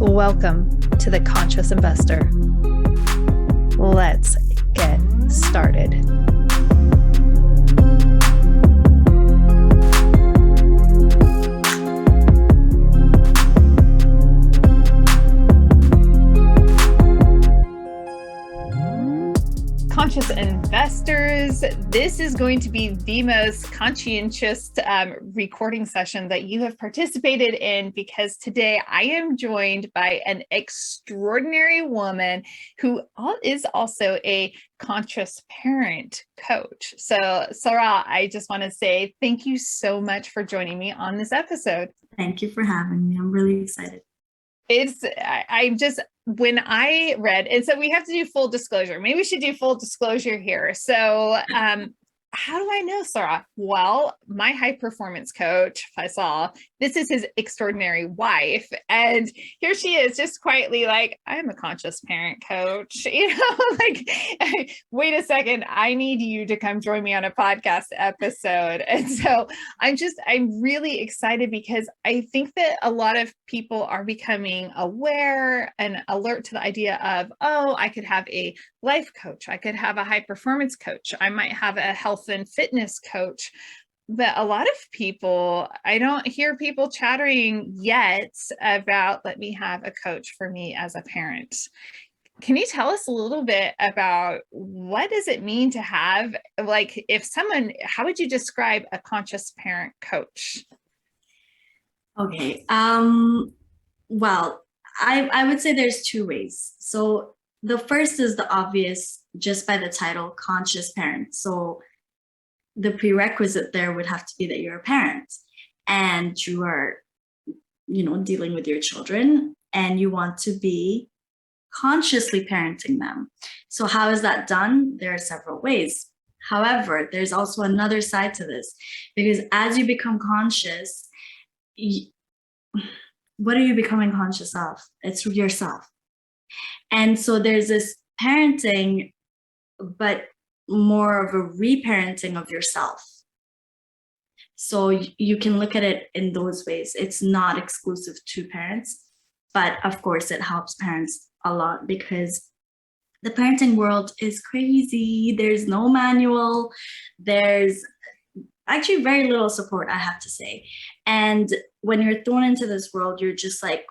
Welcome to the Conscious Investor. Let's get started. Conscious investors, this is going to be the most conscientious recording session that you have participated in, because today I am joined by an extraordinary woman who is also a conscious parent coach. So, Sara, I just want to say thank you so much for joining me on this episode. Thank you for having me. I'm really excited. When I read, and so we have to do full disclosure. Maybe we should do full disclosure here. So, how do I know, Sara? Well, my high performance coach, Faisal, this is his extraordinary wife. And here she is just quietly like, I'm a conscious parent coach, wait a second, I need you to come join me on a podcast episode. And so I'm really excited because I think that a lot of people are becoming aware and alert to the idea of, oh, I could have a life coach. I could have a high performance coach. I might have a health and fitness coach. But a lot of people, I don't hear people chattering yet about, let me have a coach for me as a parent. Can you tell us a little bit about what does it mean to have, how would you describe a conscious parent coach? Okay. Well, I would say there's two ways. So the first is the obvious, just by the title, conscious parent. So the prerequisite there would have to be that you're a parent and you are, dealing with your children and you want to be consciously parenting them. So how is that done? There are several ways. However, there's also another side to this, because as you become conscious, what are you becoming conscious of? It's yourself. And so there's this parenting, but more of a reparenting of yourself. So you can look at it in those ways. It's not exclusive to parents, but of course it helps parents a lot because the parenting world is crazy. There's no manual. There's actually very little support, I have to say. And when you're thrown into this world, you're just like,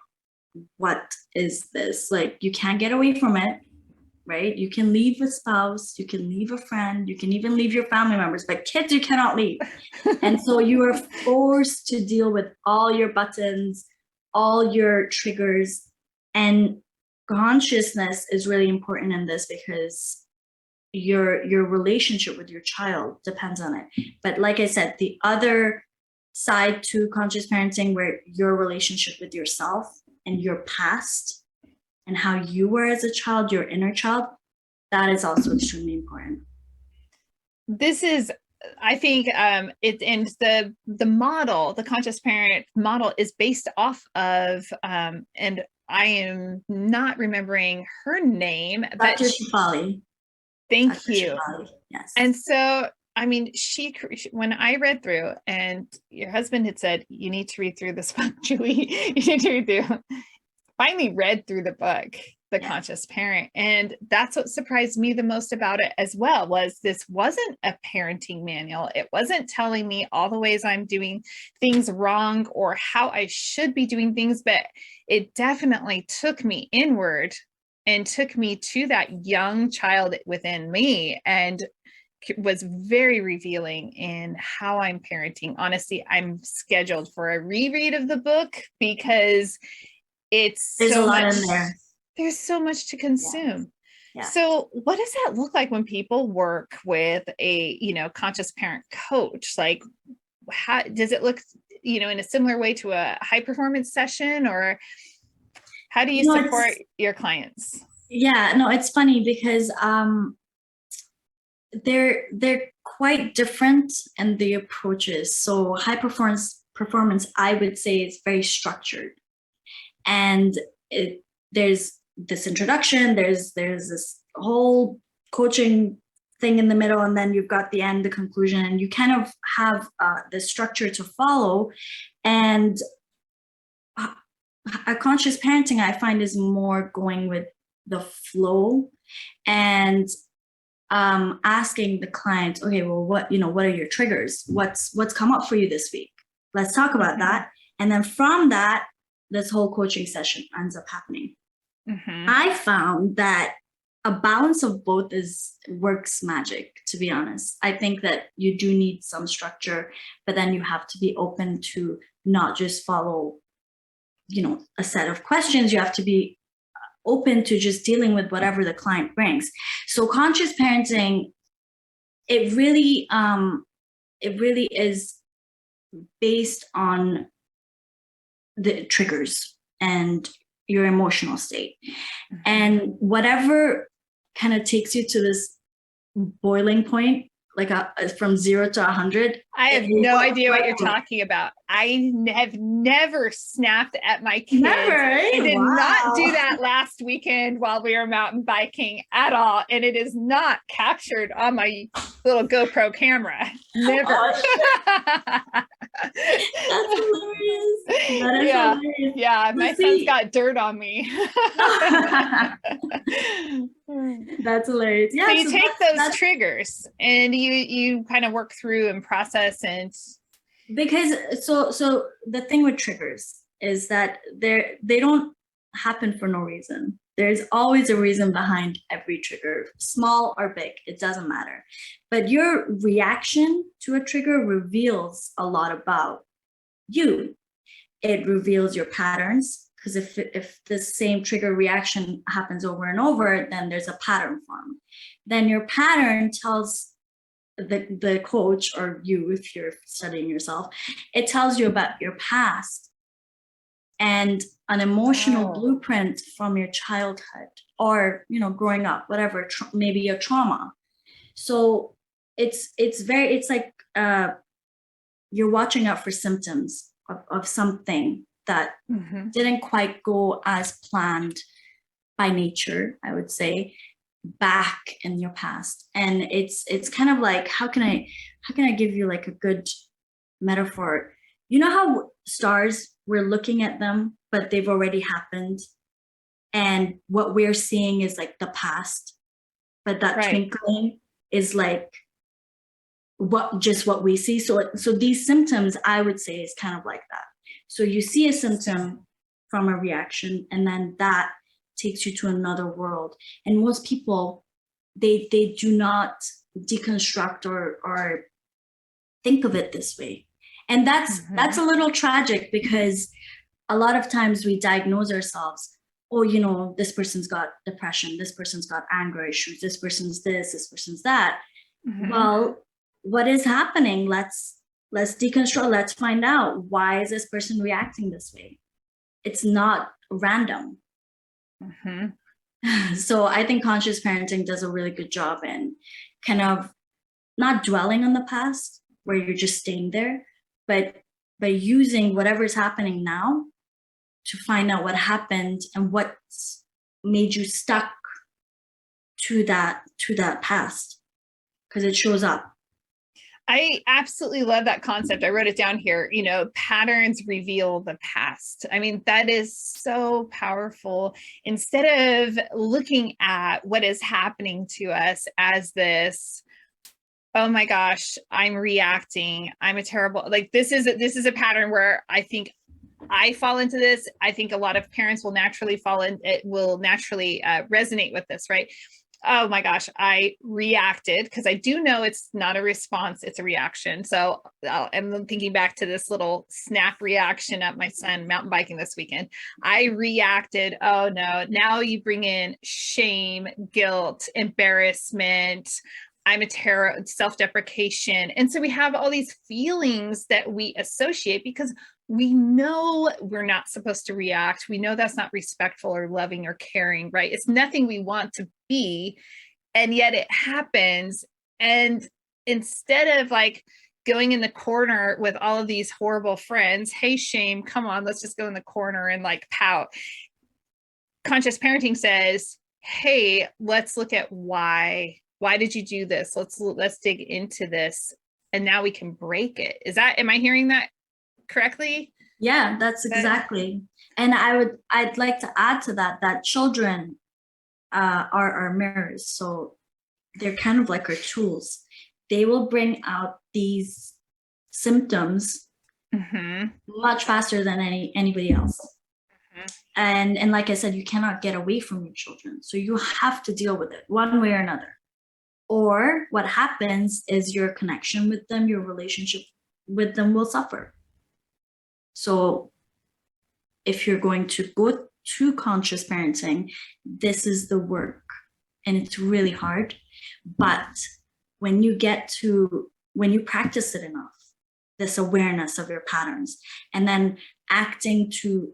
what is this? Like, you can't get away from it, right? You can leave a spouse, you can leave a friend, you can even leave your family members, but kids, you cannot leave. And so you are forced to deal with all your buttons, all your triggers. And consciousness is really important in this because your relationship with your child depends on it. But like I said, the other side to conscious parenting, where your relationship with yourself and your past and how you were as a child, your inner child, that is also extremely important. This is, I think, the model, the conscious parent model, is based off of, and I am not remembering her name, Dr. Shefali. Thank you. Yes. And so, I mean, when I read through, and your husband had said, you need to read through this book, Julie, you need to read through, finally read through the book, The Conscious Parent. And that's what surprised me the most about it as well, was this wasn't a parenting manual. It wasn't telling me all the ways I'm doing things wrong or how I should be doing things, but it definitely took me inward and took me to that young child within me and was very revealing in how I'm parenting. Honestly, I'm scheduled for a reread of the book because there's a lot in there. There's so much to consume. Yeah. So what does that look like when people work with a, conscious parent coach? Like, how does it look, in a similar way to a high performance session, or how do you support your clients? Yeah, no, it's funny because they're quite different in the approaches. So high performance, I would say, is very structured, and there's this introduction, there's this whole coaching thing in the middle, and then you've got the end, the conclusion, and you kind of have the structure to follow. And a conscious parenting, I find, is more going with the flow and asking the client, okay, well, what are your triggers? What's come up for you this week? Let's talk about that. And then from that, this whole coaching session ends up happening. I found that a balance of both works magic, to be honest. I think that you do need some structure, but then you have to be open to not just follow, a set of questions. You have to be open to just dealing with whatever the client brings. So conscious parenting, it really is based on the triggers and your emotional state. And whatever kind of takes you to this boiling point, like from 0 to 100. I have no idea what you're talking about. I have never snapped at my kids. Never. I did not do that last weekend while we were mountain biking at all. And it is not captured on my little GoPro camera. Never. Oh, that's hilarious. That is hilarious. Yeah, my son's got dirt on me. That's hilarious. Yeah, so you take those triggers and you kind of work through and process. And because so the thing with triggers is that they don't happen for no reason. There's always a reason behind every trigger, small or big, it doesn't matter. But your reaction to a trigger reveals a lot about you. It reveals your patterns, because if the same trigger reaction happens over and over, then there's a pattern formed. Then your pattern tells the coach, or you, if you're studying yourself, it tells you about your past and an emotional blueprint from your childhood, or growing up, whatever, maybe a trauma. So it's like you're watching out for symptoms of something that didn't quite go as planned by nature, I would say, back in your past. And it's kind of like, how can I give you like a good metaphor? You know how stars, we're looking at them, but they've already happened, and what we're seeing is like the past, but that twinkling is like what we see. So these symptoms, I would say, is kind of like that. So you see a symptom from a reaction, and then that takes you to another world. And most people, they do not deconstruct or think of it this way. And that's a little tragic, because a lot of times we diagnose ourselves, oh, this person's got depression, this person's got anger issues, this person's this person's that. Well, what is happening? Let's deconstruct. Let's find out, why is this person reacting this way? It's not random. So I think conscious parenting does a really good job in kind of not dwelling on the past, where you're just staying there, but by using whatever's happening now to find out what happened and what made you stuck to that past, because it shows up. I absolutely love that concept. I wrote it down here. Patterns reveal the past. I mean, that is so powerful. Instead of looking at what is happening to us as this, oh my gosh, I'm reacting, I'm a terrible, like this is a pattern where I think I fall into this. I think a lot of parents will naturally resonate with this, right? Oh my gosh, I reacted, because I do know it's not a response, it's a reaction. So I'm thinking back to this little snap reaction at my son mountain biking this weekend. I reacted. Oh no, now you bring in shame, guilt, embarrassment. I'm a terror, self-deprecation. And so we have all these feelings that we associate, because we know we're not supposed to react. We know that's not respectful or loving or caring, right? It's nothing we want to be. And yet it happens. And instead of like going in the corner with all of these horrible friends, hey, shame, come on, let's just go in the corner and like pout. Conscious parenting says, hey, let's look at why did you do this? Let's dig into this. And now we can break it. Am I hearing that correctly? Yeah, that's exactly. And I'd like to add to that that children are our mirrors. So they're kind of like our tools. They will bring out these symptoms much faster than anybody else. And like I said, you cannot get away from your children. So you have to deal with it one way or another. Or what happens is your connection with them, your relationship with them will suffer. So if you're going to go to conscious parenting, this is the work. And it's really hard. But when you practice it enough, this awareness of your patterns, and then acting to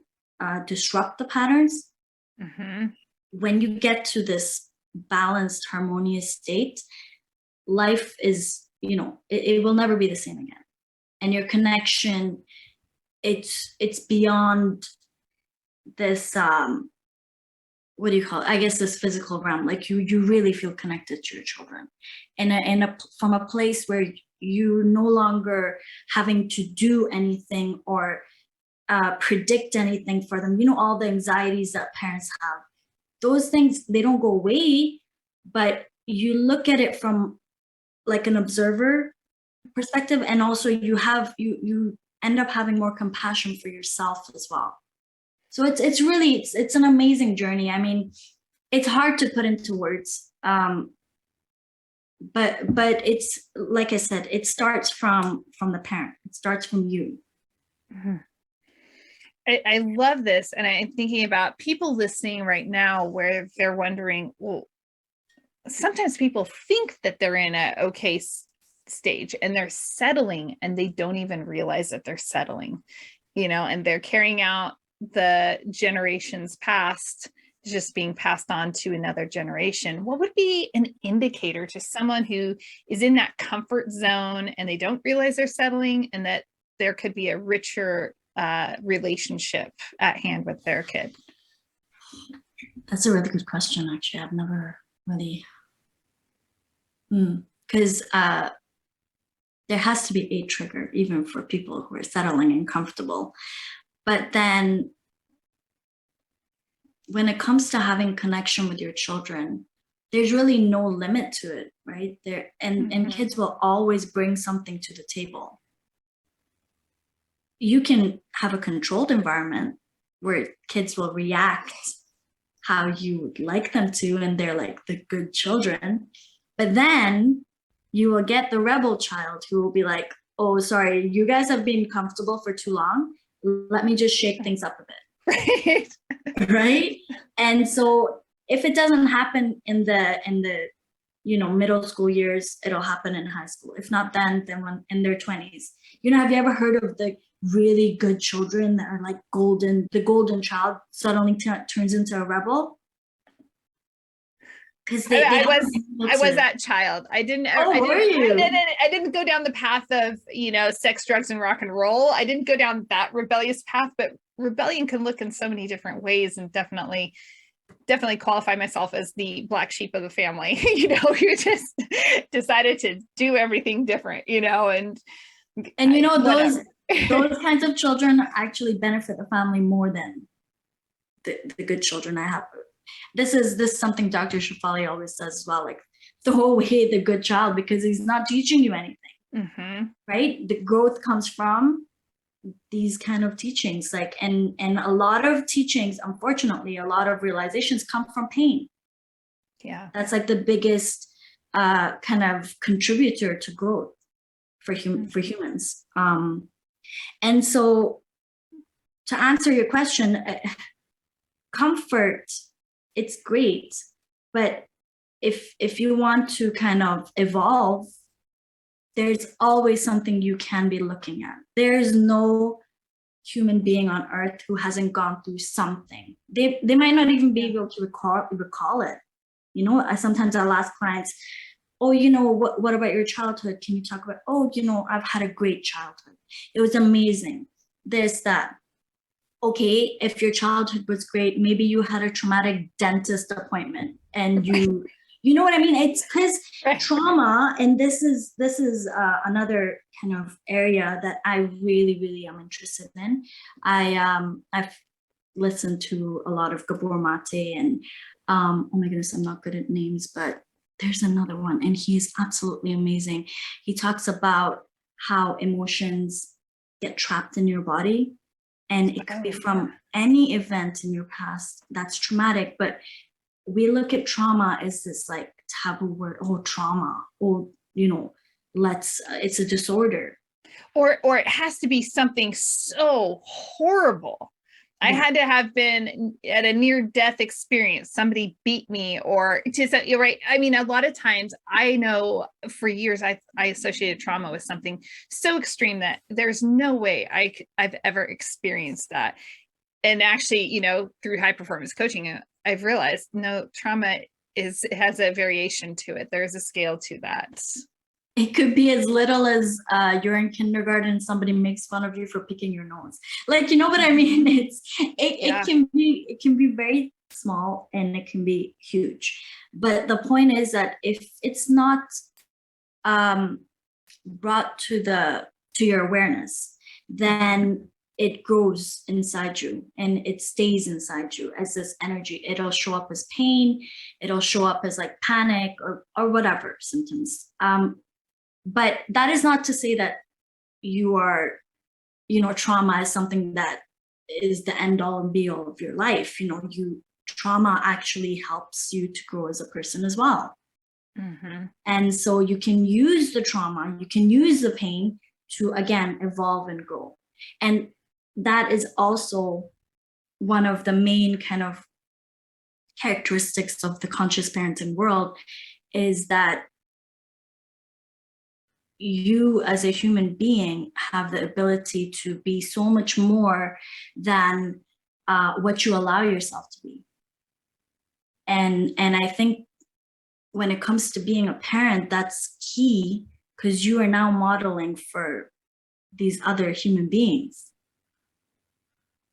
disrupt the patterns, when you get to this balanced, harmonious state, life is, it will never be the same again. And your connection, it's beyond this what do you call it? I guess this physical realm. Like you really feel connected to your children, and from a place where you no longer having to do anything or predict anything for them. All the anxieties that parents have, those things, they don't go away, but you look at it from like an observer perspective, and also you end up having more compassion for yourself as well. So it's really it's an amazing journey. I mean, it's hard to put into words, but it's like I said, it starts from the parent. It starts from you. I love this, and I'm thinking about people listening right now where they're wondering, well, sometimes people think that they're in a okay stage and they're settling, and they don't even realize that they're settling, and they're carrying out the generations past, just being passed on to another generation. What would be an indicator to someone who is in that comfort zone and they don't realize they're settling, and that there could be a richer relationship at hand with their kid? That's a really good question. Actually, I've never really, because there has to be a trigger even for people who are settling and comfortable. But then when it comes to having connection with your children, there's really no limit to it, right? And kids will always bring something to the table. You can have a controlled environment where kids will react how you would like them to, and they're like the good children. But then you will get the rebel child who will be like, oh, sorry, you guys have been comfortable for too long. Let me just shake things up a bit. Right? And so if it doesn't happen in the middle school years, it'll happen in high school. If not then when in their 20s. Have you ever heard of the really good children that are like the golden child suddenly turns into a rebel? Because I was that child. I didn't. Oh, I didn't go down the path of sex, drugs, and rock and roll. I didn't go down that rebellious path. But rebellion can look in so many different ways, and definitely qualify myself as the black sheep of the family. Who just decided to do everything different. And those kinds of children actually benefit the family more than the good children. I have. This is something Dr. Shafali always says as well, like throw away the good child because he's not teaching you anything, right? The growth comes from these kind of teachings, like, and a lot of teachings, unfortunately, a lot of realizations come from pain. Yeah. That's like the biggest kind of contributor to growth for humans. And so to answer your question, comfort, it's great, but if you want to kind of evolve, there's always something you can be looking at. There's no human being on earth who hasn't gone through something. They might not even be able to recall it. Sometimes I'll ask clients, oh, what about your childhood? Can you talk about, oh, I've had a great childhood. It was amazing. There's that. Okay, if your childhood was great, maybe you had a traumatic dentist appointment and you You know what I mean? It's because Right. trauma, and this is another kind of area that I really, really am interested in. I've listened to a lot of Gabor Mate, and oh my goodness, I'm not good at names, but there's another one, and he's absolutely amazing. He talks about how emotions get trapped in your body, and it could be from any event in your past that's traumatic, but we look at trauma as this like taboo word. Oh, trauma. Oh, let's it's a disorder. Or it has to be something so horrible. I Yeah. had to have been at a near death experience. Somebody beat me, or just, you're right. I mean, a lot of times I know for years I associated trauma with something so extreme that there's no way I've ever experienced that. And actually, through high performance coaching, I've realized no, trauma has a variation to it. There's a scale to that. It could be as little as you're in kindergarten, somebody makes fun of you for picking your nose. Like, you know what I mean? Yeah. It can be very small, and it can be huge. But the point is that if it's not brought to your awareness, then it grows inside you and it stays inside you as this energy. It'll show up as pain, it'll show up as like panic or whatever symptoms. But that is not to say that you are, trauma is something that is the end all and be all of your life. Trauma actually helps you to grow as a person as well. Mm-hmm. And so you can use the trauma, you can use the pain to, again, evolve and grow. And that is also one of the main kind of characteristics of the conscious parenting world, is that you as a human being have the ability to be so much more than what you allow yourself to be. And I think when it comes to being a parent, that's key, because you are now modeling for these other human beings.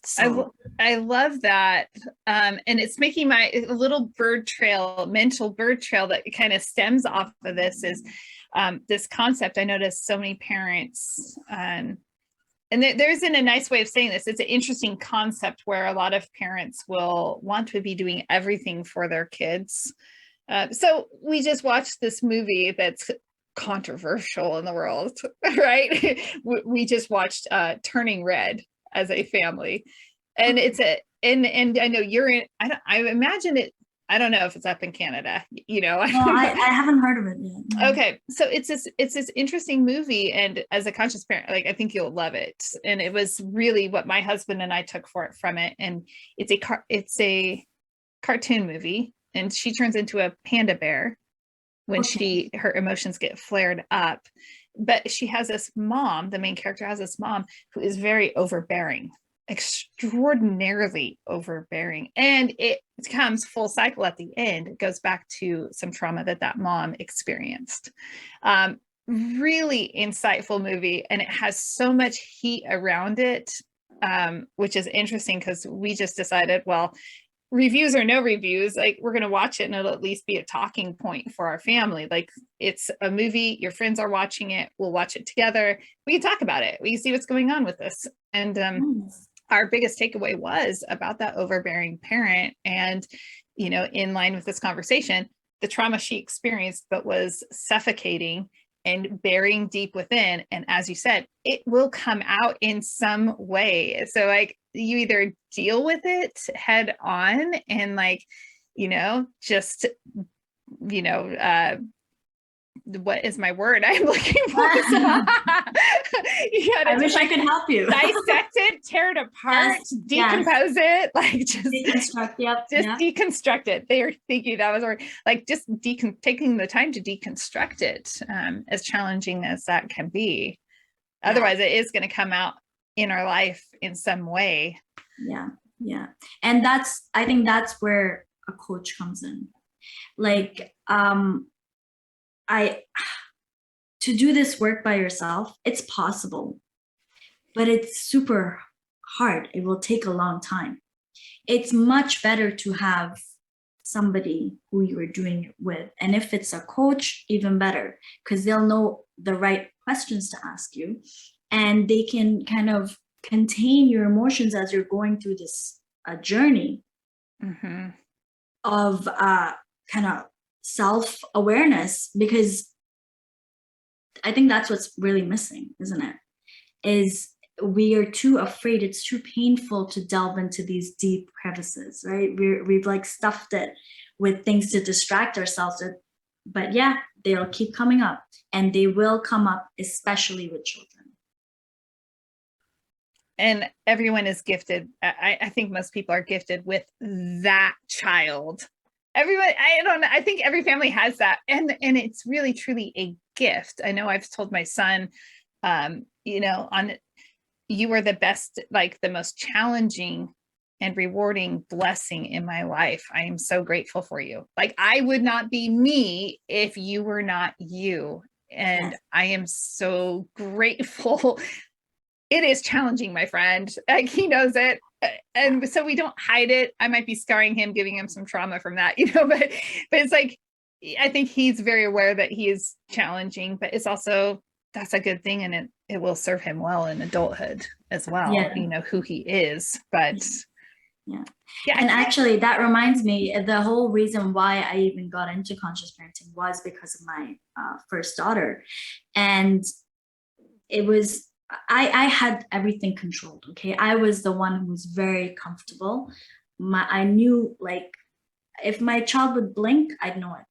So I love that. And it's making my little mental bird trail that kind of stems off of this is this concept. I noticed so many parents, and there isn't a nice way of saying this. It's an interesting concept where a lot of parents will want to be doing everything for their kids. So we just watched this movie that's controversial in the world, right? We just watched Turning Red as a family, and and I know you're in. I imagine it. I don't know if it's up in Canada. no, I haven't heard of it yet. No. Okay, so it's this interesting movie, and as a conscious parent, like, I think you'll love it. And it was really what my husband and I took from it. And it's a cartoon movie, and she turns into a panda bear when her emotions get flared up. But she has this mom, the main character has this mom who is very overbearing, extraordinarily overbearing. And it comes full cycle at the end. It goes back to some trauma that mom experienced. Really insightful movie, and it has so much heat around it, which is interesting because we just decided, well, reviews or no reviews, like, we're going to watch it and it'll at least be a talking point for our family. Like, it's a movie, your friends are watching it, we'll watch it together, we can talk about it, we can see what's going on with this. And our biggest takeaway was about that overbearing parent, and in line with this conversation, the trauma she experienced but was suffocating and burying deep within. And as you said, it will come out in some way. So, like, you either deal with it head on and, like, just, what is my word I'm looking for? I wish I could help you. Dissect it, tear it apart, decompose it, like, just deconstruct. Yep. Deconstruct it. They are thinking that was like, just taking the time to deconstruct it, as challenging as that can be. Otherwise, it is going to come out in our life in some way. Yeah. And I think that's where a coach comes in. Like, to do this work by yourself, it's possible, but it's super hard. It will take a long time. It's much better to have somebody who you are doing it with. And if it's a coach, even better, because they'll know the right questions to ask you, and they can kind of contain your emotions as you're going through this journey of kind of self-awareness, because I think that's what's really missing, isn't it? Is we are too afraid, it's too painful to delve into these deep crevices, right? We've like stuffed it with things to distract ourselves with, but yeah, they'll keep coming up, and they will come up, especially with children. And everyone is gifted. I think most people are gifted with that child. Everyone, I don't know, I think every family has that, and it's really truly a gift. I know I've told my son, you were the best, like the most challenging and rewarding blessing in my life. I am so grateful for you. Like, I would not be me if you were not you. And Yes. I am so grateful. It is challenging, my friend. Like, he knows it. And so we don't hide it. I might be scarring him, giving him some trauma from that, but it's like, I think he's very aware that he is challenging, but it's also, that's a good thing. And it will serve him well in adulthood as well, Yeah. who he is. But Yeah. yeah. And actually, that reminds me, the whole reason why I even got into conscious parenting was because of my first daughter. And it was, I had everything controlled. Okay. I was the one who was very comfortable. I knew, like, if my child would blink, I'd know it.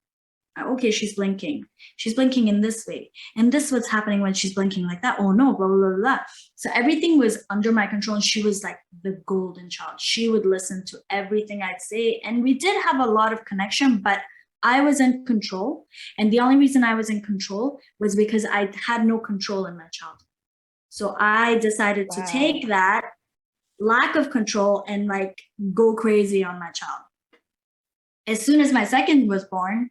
Okay, she's blinking. She's blinking in this way. And this what's happening when she's blinking like that. Oh no, blah, blah, blah, blah. So everything was under my control. And she was like the golden child. She would listen to everything I'd say. And we did have a lot of connection, but I was in control. And the only reason I was in control was because I had no control in my childhood. So I decided to take that lack of control and like go crazy on my child. As soon as my second was born,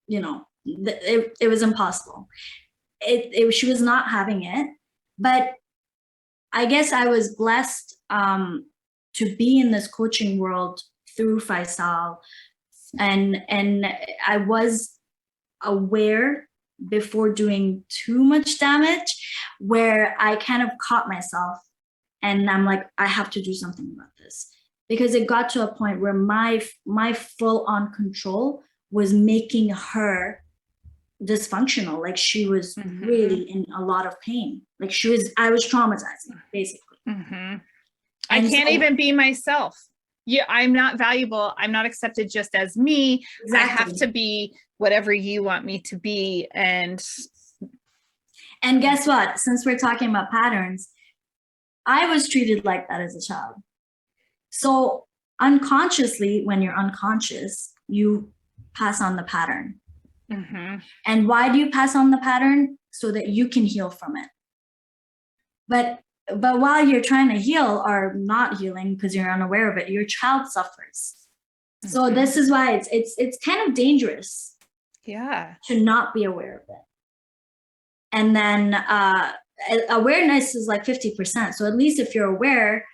it was impossible. She was not having it, but I guess I was blessed to be in this coaching world through Faisal, and I was aware before doing too much damage, where I kind of caught myself, and I'm like, I have to do something about this, because it got to a point where my full on control was making her dysfunctional. Like, she was really in a lot of pain. Like, I was traumatizing, basically. I can't even be myself. Yeah, I'm not valuable. I'm not accepted just as me. Exactly. I have to be whatever you want me to be. And guess what? Since we're talking about patterns, I was treated like that as a child. So unconsciously, when you're unconscious, you pass on the pattern. And why do you pass on the pattern? So that you can heal from it. But while you're trying to heal or not healing because you're unaware of it, your child suffers. So this is why it's kind of dangerous. Yeah. To not be aware of it. And then awareness is like 50%. So at least if you're aware,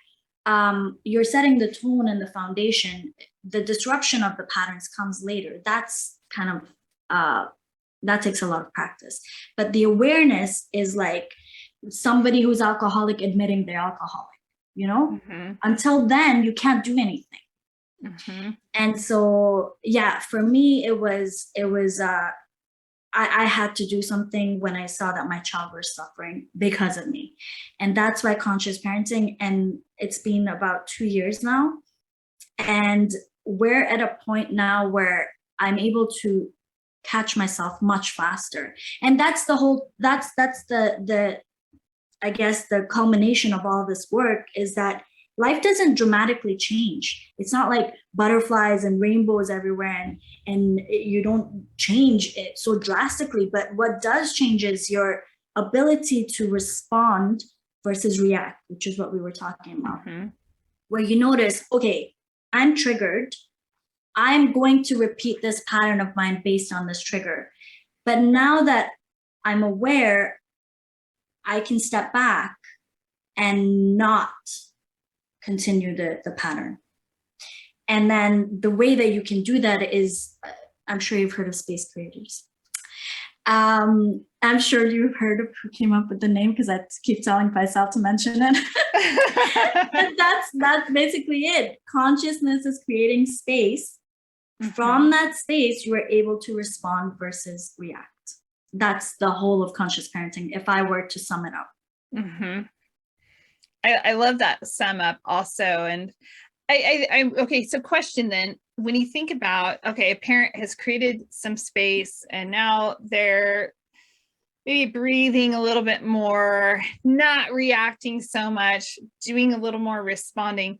you're setting the tone and the foundation. The disruption of the patterns comes later. That's kind of that takes a lot of practice. But the awareness is like somebody who's alcoholic admitting they're alcoholic, Until then, you can't do anything. And so, yeah, for me, it was I had to do something when I saw that my child was suffering because of me. And that's why conscious parenting, and it's been about 2 years now. And we're at a point now where I'm able to catch myself much faster. And that's the I guess the culmination of all this work, is that life doesn't dramatically change. It's not like butterflies and rainbows everywhere, and you don't change it so drastically. But what does change is your ability to respond versus react, which is what we were talking about. Where you notice, okay, I'm triggered. I'm going to repeat this pattern of mine based on this trigger. But now that I'm aware, I can step back and not continue the pattern. And then the way that you can do that is, I'm sure you've heard of space creators. I'm sure you've heard of who came up with the name, because I keep telling myself to mention it. But that's basically it. Consciousness is creating space. From that space, you are able to respond versus react. That's the whole of conscious parenting, if I were to sum it up. I love that sum up also. And I okay, so question then, when you think about, okay, a parent has created some space and now they're maybe breathing a little bit more, not reacting so much, doing a little more responding.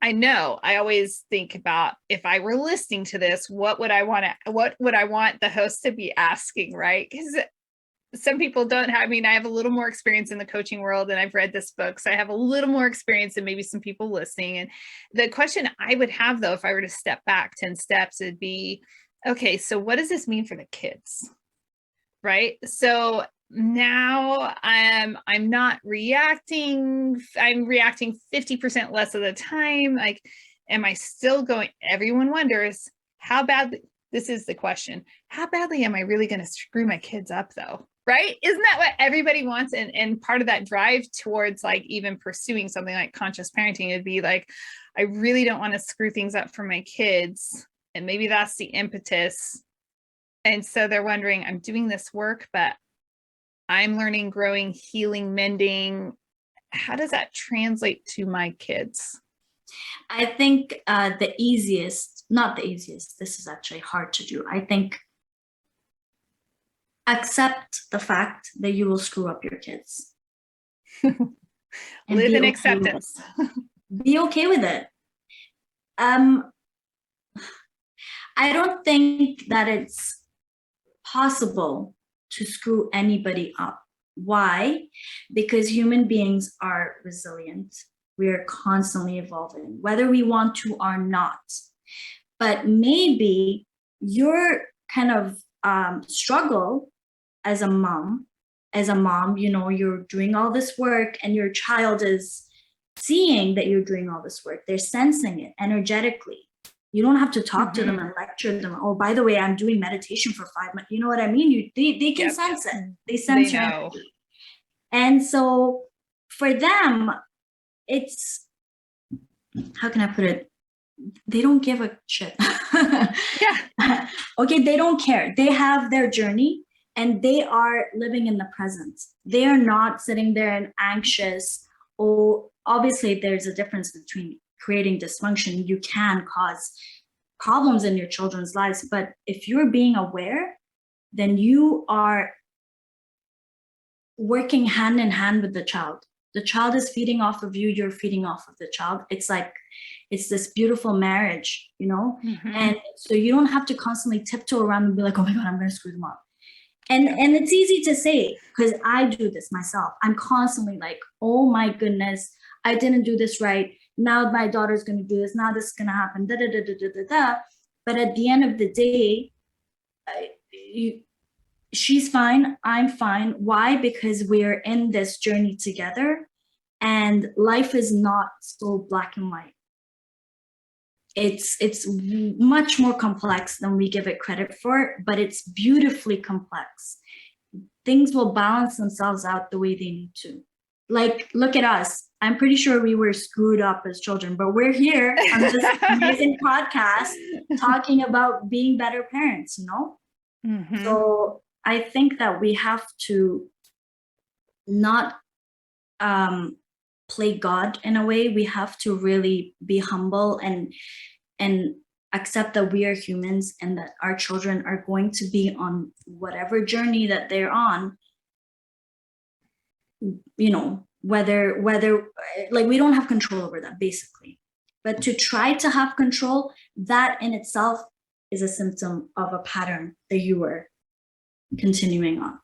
I know I always think about, if I were listening to this, what would I want the host to be asking, right? Because some people don't have, I mean, I have a little more experience in the coaching world and I've read this book, so I have a little more experience than maybe some people listening. And the question I would have, though, if I were to step back 10 steps, it'd be, okay, so what does this mean for the kids? Right? So now I'm not reacting, I'm reacting 50% less of the time. Like, am I still going? Everyone wonders how bad, this is the question, how badly am I really going to screw my kids up, though? Right? Isn't that what everybody wants? And part of that drive towards like even pursuing something like conscious parenting would be like, I really don't want to screw things up for my kids. And maybe that's the impetus. And so they're wondering, I'm doing this work, but I'm learning, growing, healing, mending. How does that translate to my kids? I think the easiest, not the easiest, this is actually hard to do. I think accept the fact that you will screw up your kids. Live in acceptance. Be okay with it. I don't think that it's possible to screw anybody up. Why? Because human beings are resilient. We are constantly evolving, whether we want to or not. But maybe your kind of struggle as a mom, you know, you're doing all this work and your child is seeing that you're doing all this work. They're sensing it energetically. You don't have to talk to them and lecture them. Oh, by the way, I'm doing meditation for 5 months. You know what I mean? They can sense it. They sense your energy. And so for them, it's, how can I put it? They don't give a shit. Okay, they don't care. They have their journey and they are living in the present. They are not sitting there and anxious. Oh, obviously there's a difference between creating dysfunction. You can cause problems in your children's lives, but if you're being aware, then you are working hand in hand with the child. The child is feeding off of you, you're feeding off of the child. It's like, it's this beautiful marriage, you know? And so you don't have to constantly tiptoe around and be like, oh my God, I'm gonna screw them up. And it's easy to say, because I do this myself. I'm constantly like, oh my goodness, I didn't do this right. Now my daughter's going to do this. Now this is going to happen. Da, da, da, da, da, da, da. But at the end of the day, she's fine. I'm fine. Why? Because we're in this journey together and life is not so black and white. It's much more complex than we give it credit for, but it's beautifully complex. Things will balance themselves out the way they need to. Like, look at us. I'm pretty sure we were screwed up as children, but we're here on this amazing podcast talking about being better parents, you know? So I think that we have to not play God in a way. We have to really be humble and accept that we are humans and that our children are going to be on whatever journey that they're on, you know, whether like we don't have control over that basically. But to try to have control, that in itself is a symptom of a pattern that you were continuing on.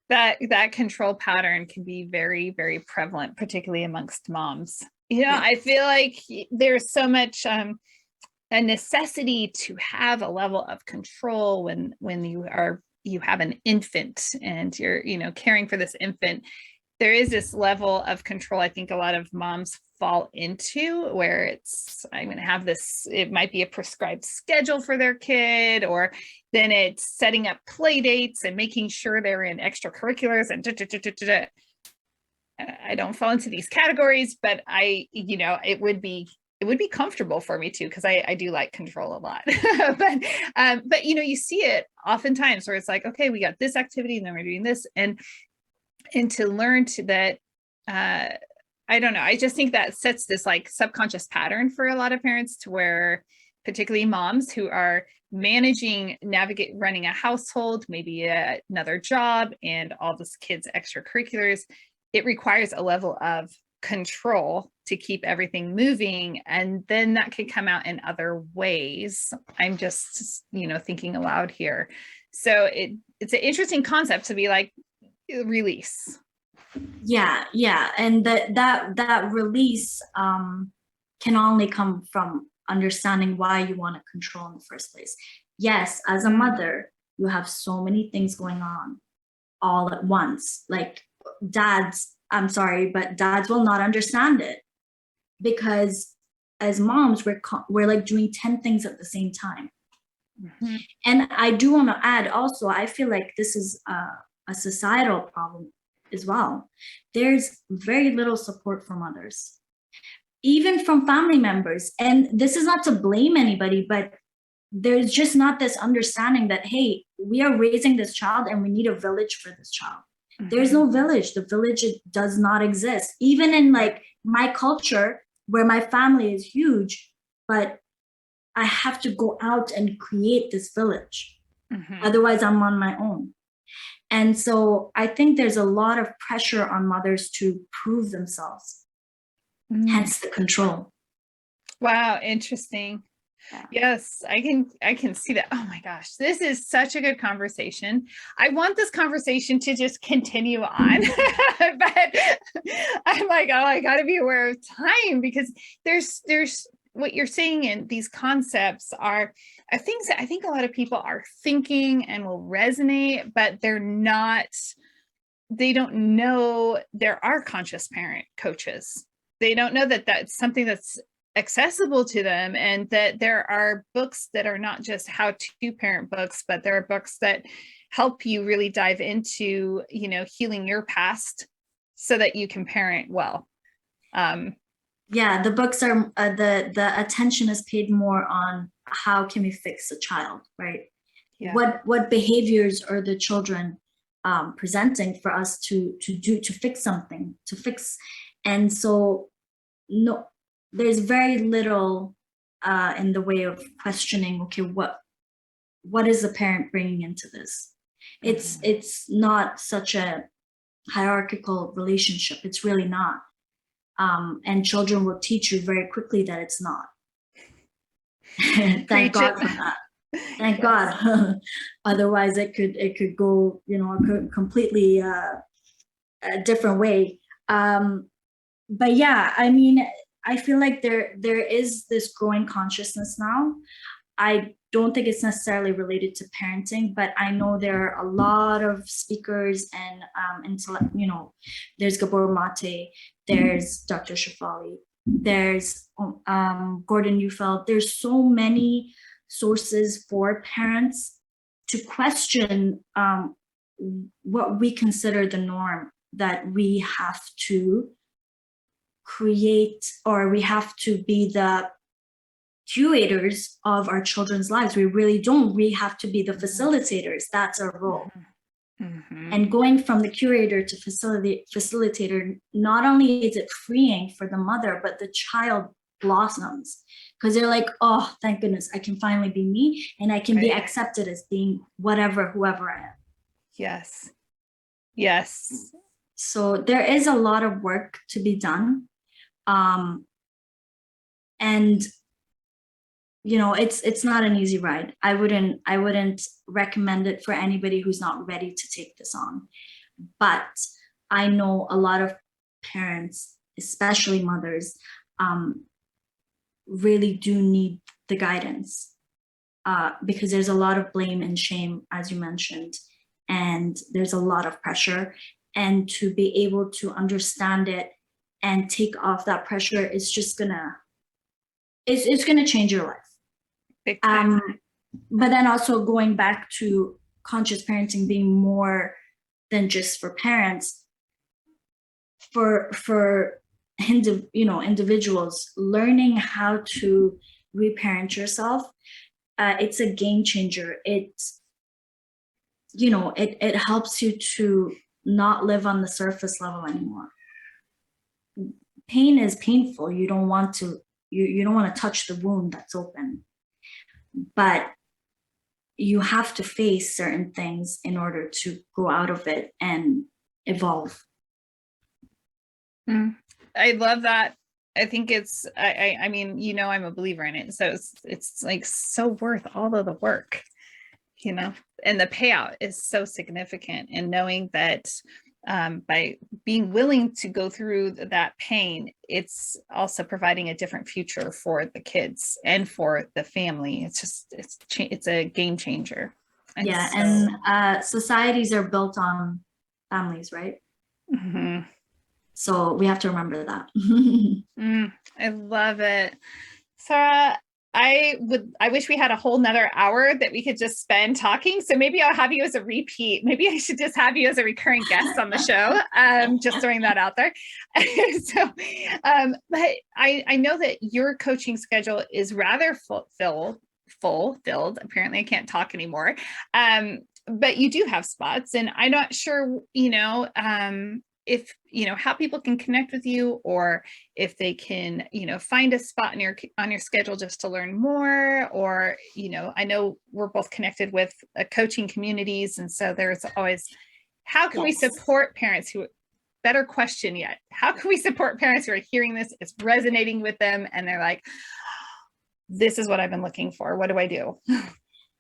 That control pattern can be very, very prevalent, particularly amongst moms. You know, I feel like there's so much a necessity to have a level of control when you have an infant and you're, you know, caring for this infant. there is this level of control I think a lot of moms fall into, where it's, I'm going to have this, it might be a prescribed schedule for their kid, or then it's setting up play dates and making sure they're in extracurriculars and I don't fall into these categories, but it would be comfortable for me too, because I do like control a lot. But you see it oftentimes where it's like, okay, we got this activity and then we're doing this, and to learn to that, I don't know, I just think that sets this like subconscious pattern for a lot of parents, to where particularly moms who are navigate running a household, maybe another job and all this kids extracurriculars, it requires a level of control to keep everything moving, and then that can come out in other ways. I'm just thinking aloud here. So it's an interesting concept to be like, release. Yeah, and that release can only come from understanding why you want to control in the first place. Yes, as a mother, you have so many things going on all at once. Like dads, I'm sorry, but dads will not understand it, because as moms, we're like doing 10 things at the same time. Mm-hmm. And I do want to add also, I feel like this is a societal problem as well. There's very little support from others, even from family members. And this is not to blame anybody, but there's just not this understanding that, hey, we are raising this child and we need a village for this child. Mm-hmm. There's no village. The village does not exist. Even in like my culture, where my family is huge, but I have to go out and create this village. Mm-hmm. Otherwise, I'm on my own. And so I think there's a lot of pressure on mothers to prove themselves, hence the control. Wow, interesting. Yeah. Yes, I can see that. Oh my gosh, this is such a good conversation. I want this conversation to just continue on, but I'm like, oh, I got to be aware of time, because there's what you're saying, and these concepts are things that I think a lot of people are thinking and will resonate, but they don't know there are conscious parent coaches. They don't know that that's something that's accessible to them, and that there are books that are not just how to parent books, but there are books that help you really dive into, healing your past so that you can parent well. Yeah, the books are the attention is paid more on how can we fix a child, right? Yeah. What behaviors are the children presenting for us to fix something, and so no, there's very little in the way of questioning. Okay, what is the parent bringing into this? Mm-hmm. It's not such a hierarchical relationship. It's really not. And children will teach you very quickly that it's not. Thank God for that. Thank God. Otherwise, it could go, completely a different way. But yeah, I mean, I feel like there is this growing consciousness now. I don't think it's necessarily related to parenting, but I know there are a lot of speakers and there's Gabor Mate, there's Dr. Shafali, there's Gordon Neufeld. There's so many sources for parents to question what we consider the norm, that we have to create, or we have to be the curators of our children's lives. We really don't. We have to be the facilitators. That's our role. Mm-hmm. And going from the curator to facilitator, not only is it freeing for the mother, but the child blossoms, because they're like, oh, thank goodness, I can finally be me, and I can be accepted as being whoever I am. Yes. So there is a lot of work to be done. And it's not an easy ride. I wouldn't recommend it for anybody who's not ready to take this on. But I know a lot of parents, especially mothers, really do need the guidance, because there's a lot of blame and shame, as you mentioned, and there's a lot of pressure. and to be able to understand it and take off that pressure is just gonna, it's gonna change your life. Big time. But then also going back to conscious parenting being more than just for parents, for individuals learning how to reparent yourself, it's a game changer. It helps you to not live on the surface level anymore. Pain is painful. You don't want to touch the wound that's open, but you have to face certain things in order to go out of it and evolve. I love that. I think it's, I mean, I'm a believer in it. So it's like so worth all of the work, and the payout is so significant. And knowing that by being willing to go through that pain, it's also providing a different future for the kids and for the family. It's a game changer. And societies are built on families, right? Mm-hmm. So we have to remember that. I love it. Sara, I wish we had a whole nother hour that we could just spend talking. So maybe I'll have you as a repeat. Maybe I should just have you as a recurring guest on the show. Just throwing that out there. But I know that your coaching schedule is rather filled. Apparently I can't talk anymore. But you do have spots, and I'm not sure, if how people can connect with you, or if they can find a spot on your schedule just to learn more, or I know we're both connected with coaching communities, and so there's always, how can we support parents who, better question yet, how can we support parents who are hearing this, it's resonating with them, and they're like, this is what I've been looking for, what do I do?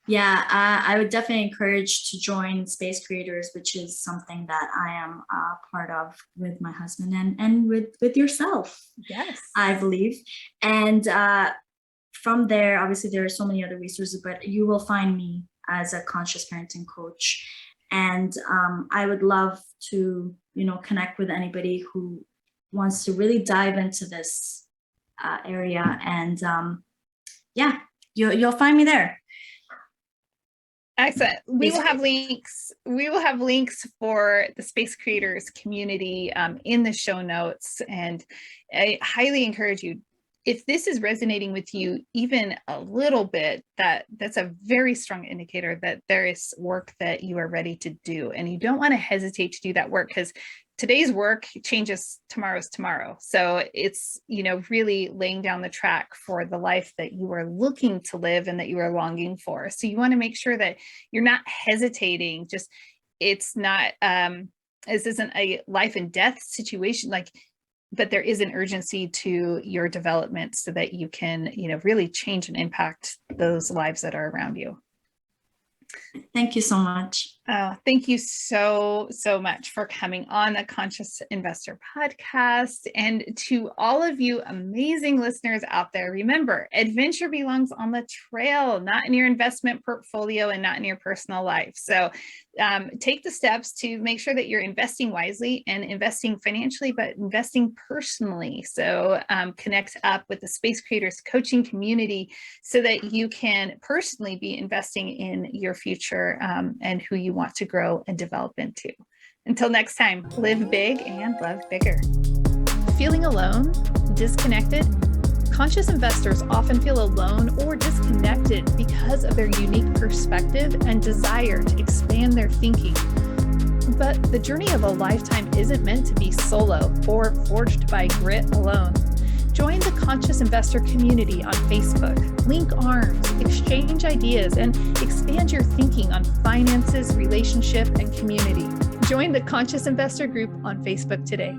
Yeah, I would definitely encourage to join Space Creators, which is something that I am part of with my husband and with yourself. Yes, I believe. And from there, obviously, there are so many other resources, but you will find me as a conscious parenting coach. And I would love to, connect with anybody who wants to really dive into this area. And you'll find me there. Excellent. We will have links. We will have links for the Space Creators community in the show notes. And I highly encourage you, if this is resonating with you even a little bit, that's a very strong indicator that there is work that you are ready to do. And you don't want to hesitate to do that work, because today's work changes tomorrow's tomorrow. So it's, really laying down the track for the life that you are looking to live and that you are longing for. So you want to make sure that you're not hesitating. Just, it's not, this isn't a life and death situation, but there is an urgency to your development so that you can, really change and impact those lives that are around you. Thank you so much. Thank you so much for coming on the Conscious Investor podcast. And to all of you amazing listeners out there, remember, adventure belongs on the trail, not in your investment portfolio and not in your personal life. So take the steps to make sure that you're investing wisely and investing financially, but investing personally. So connect up with the Space Creators coaching community so that you can personally be investing in your future and who you want to grow and develop into. Until next time, live big and love bigger. Feeling alone, disconnected? Conscious investors often feel alone or disconnected because of their unique perspective and desire to expand their thinking. But the journey of a lifetime isn't meant to be solo or forged by grit alone. Join the Conscious Investor community on Facebook, link arms, exchange ideas, and expand your thinking on finances, relationship, and community. Join the Conscious Investor group on Facebook today.